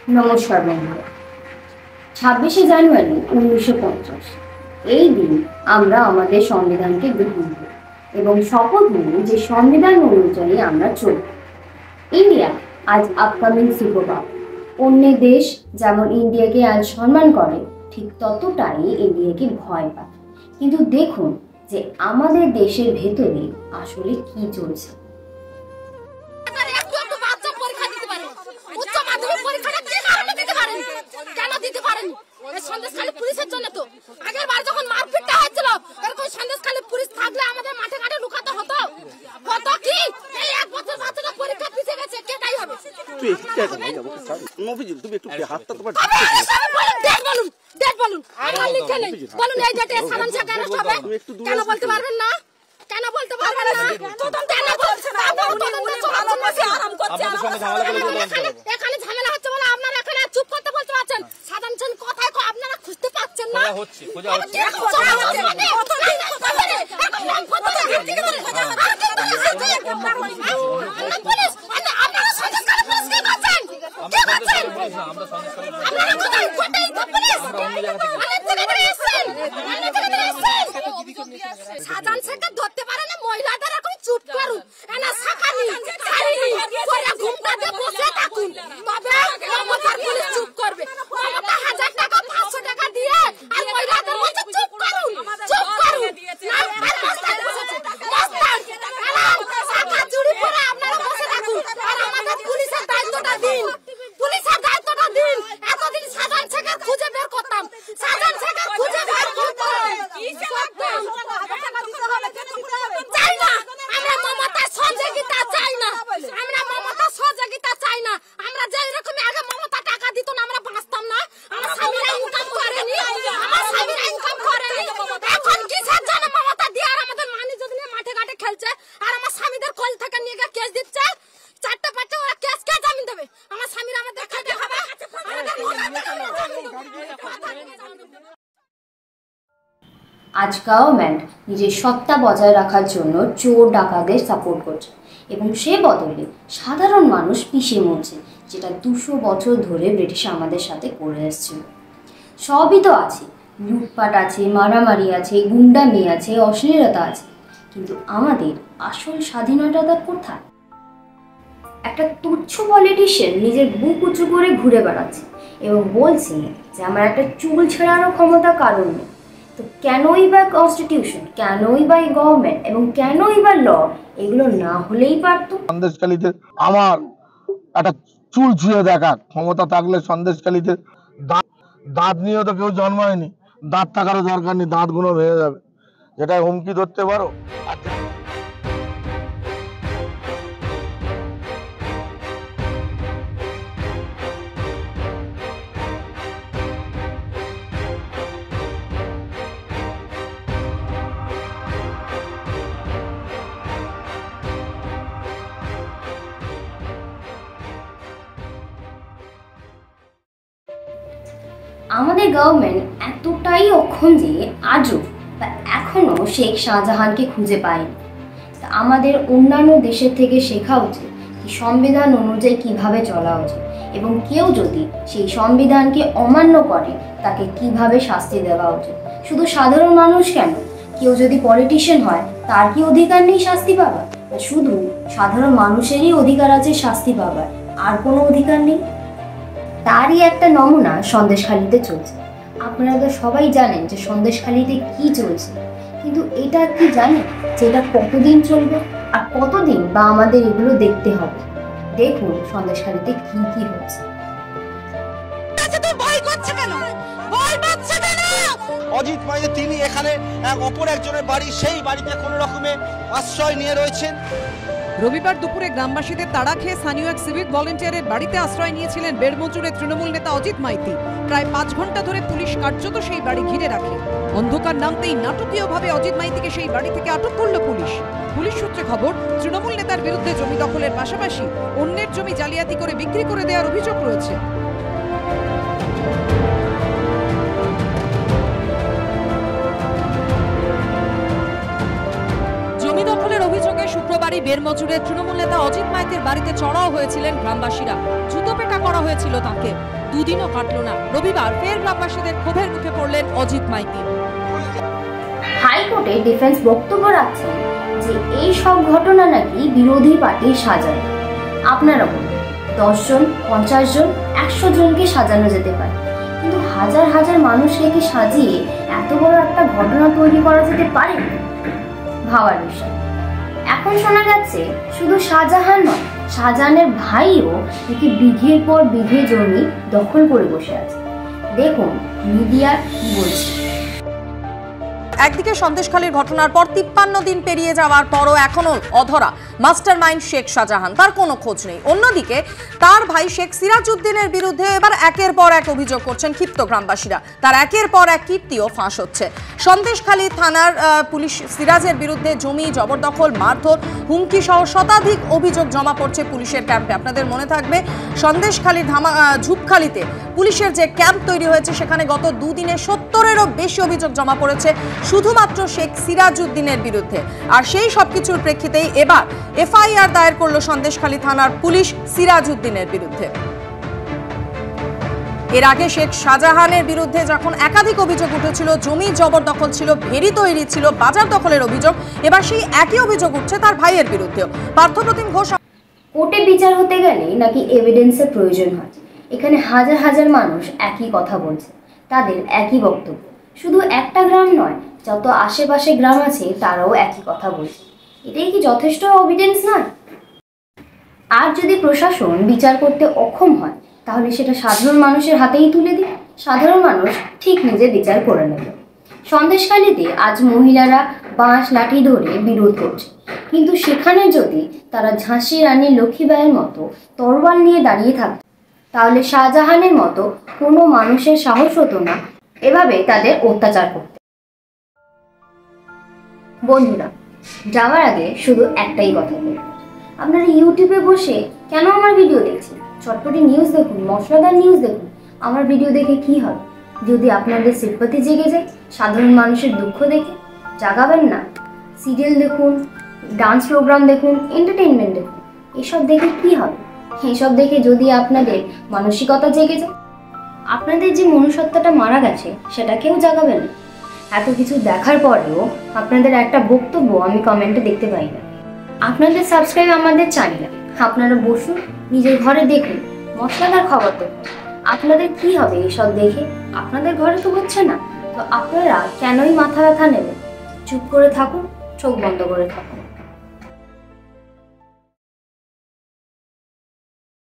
নমস্কার বন্ধুরা। 26শে জানুয়ারি 1950 এই দিন আমরা আমাদের সংবিধানকে গ্রহণ করি এবং শপথ নিই যে সংবিধান অনুযায়ী আমরা চলব। ইন্ডিয়া আজ আপকামিং সুপার পাওয়ার। অন্য দেশ যেমন ইন্ডিয়াকে আজ সম্মান করে, ঠিক ততটাই ইন্ডিয়াকে ভয় পায়। কিন্তু দেখুন যে আমাদের দেশের ভেতরে আসলে কি চলছে। সন্দেশখালী পুলিশের জন্য তো আগের বার যখন মারপিটটা হয়েছিল এরকম সন্দেশখালী পুলিশ থাকলে আমাদের মাঠে ঘাটে লুকাতে হতো কি এই এক বছর বাচ্চাটা পরীক্ষা পিছিয়ে গেছে কেটাই হবে। তুই মফিজুল তুমি একটু হাতটা তোমার ডেট বলুন আমার লিখে নেই বলুন এই ডেটে সাধারণ সেক্রেটারি হবে কেন বলতে পারবেন না? কেন বলতে পারবেন না? কেন বলছেন আরাম করছে এখানে ঝামেলা হচ্ছে বলে আপনারা এখানে চুপ করতে বলতে পারছেন। সাধারণ জন কোথায় আপনারা খুঁজতে পাচ্ছেন না? হচ্ছে খোঁজা হচ্ছে সাধারণ সেক্রেটারি ধরতে পারে না মহিলাদের এখন চুপ করুন এনা শাখানি ছাড়িনি কইরা ঘুমটাতে বসে থাকুন তবে মমতার পুলিশ চুপ করবে। মমতা 1000 টাকা 500 টাকা দিয়ে আর মহিলাদের বলছে চুপ করুন না আর মস্তান বসেছে মস্তান শাখা চুরি করে আপনারা বসে থাকুন আর আমাদের পুলিশের দায়িত্বটা দিন। পুলিশের দায়িত্বটা দিন। এতদিন সাধারণ সেক্রেটারি খুঁজে বের করতাম সাধারণ সেক্রেটারি খুঁজে বের করতাম চাই না আমরা মমতা সহযোগিতা চাই না আমরা মমতা সহযোগিতা চাই না। আমরা যে এরকম আগে মমতা টাকা দিত না আমরা বাঁচতাম না। আমার স্বামীরা ইনকাম করেনি এখন কিসের জন্য মমতা দিয়ে আর আমাদের মানি যদি নিয়ে মাঠে ঘাটে খেলছে আর আমার স্বামীদের কোল থেকে নিয়ে গিয়ে কেস দিচ্ছে 4টা ওরা কেস কে জামিন দেবে? আমার স্বামীরা আমাদের খেতে হবে আজ গভর্নমেন্ট নিজের সত্তা বজায় রাখার জন্য চোর ডাকাতদের সাপোর্ট করছে এবং সে বদলে সাধারণ মানুষ পিছিয়ে মরছে, যেটা 200 বছর ধরে ব্রিটিশ আমাদের সাথে করে এসেছিল। সবই তো আছে, লুটপাট আছে, মারামারি আছে, গুন্ডামি আছে, অশ্লীলতা আছে, কিন্তু আমাদের আসল স্বাধীনতা কোথায়? একটা তুচ্ছ পলিটিশিয়ান নিজের বুক উঁচু করে ঘুরে বেড়াচ্ছে এবং বলছে যে আমার একটা চুল ছেঁড়ানোর ক্ষমতা কারণ নেই। তো কেনই বা কনস্টিটিউশন, কেনই বা গভর্নমেন্ট এবং কেনই বা ল এগুলো না হলেই পারতো? সন্দেশখালীতে আমার একটা চুল ছুঁয়ে দেখার ক্ষমতা থাকলে সন্দেশখালীতে দাঁত নিয়ে তো কেউ জন্মায়নি, দাঁত থাকারও দরকার নেই, দাঁতগুলো ভেঙে যাবে, যেটা হুমকি ধরতে পারো। আমাদের গভর্নমেন্ট এতটাই অক্ষম যে আজও বা এখনও শেখ শাহজাহানকে খুঁজে পায়নি। তা আমাদের অন্যান্য দেশের থেকে শেখা উচিত কি সংবিধান অনুযায়ী কিভাবে চলা উচিত এবং কেউ যদি সেই সংবিধানকে অমান্য করে তাকে কিভাবে শাস্তি দেওয়া উচিত। শুধু সাধারণ মানুষ কেন, কেউ যদি পলিটিশিয়ান হয় তার কি অধিকার নেই শাস্তি পাবার? শুধু সাধারণ মানুষেরই অধিকার আছে শাস্তি পাবার, আর কোনো অধিকার নেই? তারই একটা নমুনা সন্দেশখালীতে চলছে। আপনারা তো সবাই জানেন যে সন্দেশখালীতে কি চলছে, কিন্তু এটা কি জানেন যে এটা কতদিন চলবে আর কতদিন বা আমাদের এগুলো দেখতে হবে? দেখুন সন্দেশখালীতে কি কি হচ্ছে। অজিত মাইতি তিনি এখানে অপর একজনের বাড়ি, সেই বাড়িতে কোনো রকমে আশ্রয় নিয়ে রয়েছেন। রবিবার দুপুরে গ্রামবাসীদের তাড়া খেয়ে স্থানীয় এক সিভিক ভলেন্টিয়ারের বাড়িতে আশ্রয় নিয়েছিলেন বেড়মচুরের তৃণমূল নেতা অজিত মাইতি। প্রায় 5 ঘন্টা ধরে পুলিশ কার্যত সেই বাড়ি ঘিরে রাখে। অন্ধকার নামতেই নাটকীয়ভাবে অজিত মাইতিকে সেই বাড়ি থেকে আটক করল পুলিশ। পুলিশ সূত্রে খবর, তৃণমূল নেতার বিরুদ্ধে জমি দখলের পাশাপাশি অন্যের জমি জালিয়াতি করে বিক্রি করে দেওয়ার অভিযোগ রয়েছে। জমি দখলের অভিযোগে শুক্রবারই বেড়মচুরের তৃণমূল নেতা অজিত মাইতির বাড়িতে চড়াও হয়েছিলেন গ্রামবাসীরা। জুতো পেটা করা হয়েছিল তাকে। দুদিনও কাটলো না, রবিবার ফের গ্রামবাসীদের ক্ষোভের মুখে পড়লেন অজিত মাইতি। হাইকোর্টে ডিফেন্স বক্তব্য রাখছেন যে এই সব ঘটনা নাকি বিরোধী পার্টির সাজানো। আপনারা বলুন, 10 জন, 50 জন, 100 জনকে সাজানো যেতে পারে, কিন্তু হাজার হাজার মানুষকে কি সাজিয়ে এত বড় একটা ঘটনা তৈরি করা যেতে পারে? ভাবার বিষয়। এখন শোনা যাচ্ছে শুধু শাহজাহান নয়, শাহজাহানের ভাইও নাকি বিঘের পর বিঘে জমি দখল করে বসে আছে। দেখুন মিডিয়া কি বলছে। একদিকে সন্দেশখালীর ঘটনার পর 53 দিন পেরিয়ে যাওয়ার পরও এখনো অধরা মাস্টারমাইন্ড শেখ শাহজাহান, তার কোনো খোঁজ নেই। অন্যদিকে তার ভাই শেখ সিরাজউদ্দিনের বিরুদ্ধে এবার একের পর এক অভিযোগ করছেন ক্ষিপ্ত গ্রামবাসীরা। তার একের পর এক কীর্তিও ফাঁস হচ্ছে। সন্দেশখালী থানার পুলিশ সিরাজের বিরুদ্ধে জমি জবরদখল, মারধর, হুমকি সহ শতাধিক অভিযোগ জমা পড়ছে পুলিশের ক্যাম্পে। আপনাদের মনে থাকবে সন্দেশখালীর ঝুপখালীতে পুলিশের যে ক্যাম্প তৈরি হয়েছে সেখানে গত দুদিনে 70-এরও বেশি অভিযোগ জমা পড়েছে শুধুমাত্র শেখ সিরাজউদ্দিনের বিরুদ্ধে। আর সেই সবকিছুর প্রেক্ষিতেই এবার এফআইআর দায়ের করলো সন্দেশখালী থানার পুলিশ সিরাজউদ্দিনের বিরুদ্ধে। এর আগে শেখ শাহজাহানের বিরুদ্ধে যখন একাধিক অভিযোগ উঠেছিল, জমি জবরদখল ছিল, ভেড়ি তৈরি ছিল, বাজার দখলের অভিযোগ, এবার সেই একই অভিযোগ উঠছে তার ভাইয়ের বিরুদ্ধেও। পার্থপ্রতিম ঘোষ, কোর্টে বিচার হতে গেলে নাকি এভিডেন্সের প্রয়োজন হয়। এখানে হাজার হাজার মানুষ একই কথা বলছে, তাদের একই বক্তব্য। শুধু একটা গ্রাম নয়, যত আশেপাশে গ্রাম আছে তারাও একই কথা বলছে। এটাই কি যথেষ্ট এভিডেন্স নয়? আর যদি প্রশাসন বিচার করতে অক্ষম হয় তাহলে সেটা সাধারণ মানুষের হাতেই তুলে দিন, সাধারণ মানুষ ঠিক নিজে বিচার করে নেবে। সন্দেশখালীতে আজ মহিলারা বাঁশ লাঠি ধরে বিরোধ করছে, কিন্তু সেখানে যদি তারা ঝাঁসি রানী লক্ষ্মীবাইয়ের মতো তরোয়াল নিয়ে দাঁড়িয়ে থাকত তাহলে শাহজাহানের মতো কোনো মানুষের সাহস হতো না এভাবে তাদের অত্যাচার করতে। বন্ধুরা, যাওয়ার আগে শুধু একটাই কথা বলবো, আপনারা ইউটিউবে বসে কেন আমার ভিডিও দেখছেন? চটপটি নিউজ দেখুন, মশলাদার নিউজ দেখুন। আমার ভিডিও দেখে কি হবে? যদি আপনাদের সিম্পাথি জেগে যায়, সাধারণ মানুষের দুঃখ দেখে জাগাবেন না। সিরিয়াল দেখুন, ডান্স প্রোগ্রাম দেখুন, এন্টারটেইনমেন্ট দেখুন, এসব দেখে কি হবে? এসব দেখে যদি আপনাদের মানসিকতা জেগে যায়, আপনাদের যে মনুষ্যত্বটা মারা গেছে সেটা কেউ জাগাবেন না। এত কিছু দেখার পরেও আপনাদের একটা বক্তব্য আমি কমেন্টে দেখতে পাই না। আপনাদের সাবস্ক্রাইব আমাদের চাই না। আপনারা বসুন, নিজের ঘরে দেখুন, মশলাদার খবর দেখুন। আপনাদের কি হবে এইসব দেখে? আপনাদের ঘরে তো হচ্ছে না, তো আপনারা কেনই মাথা ব্যথা নেবেন? চুপ করে থাকুন, চোখ বন্ধ করে থাকুন।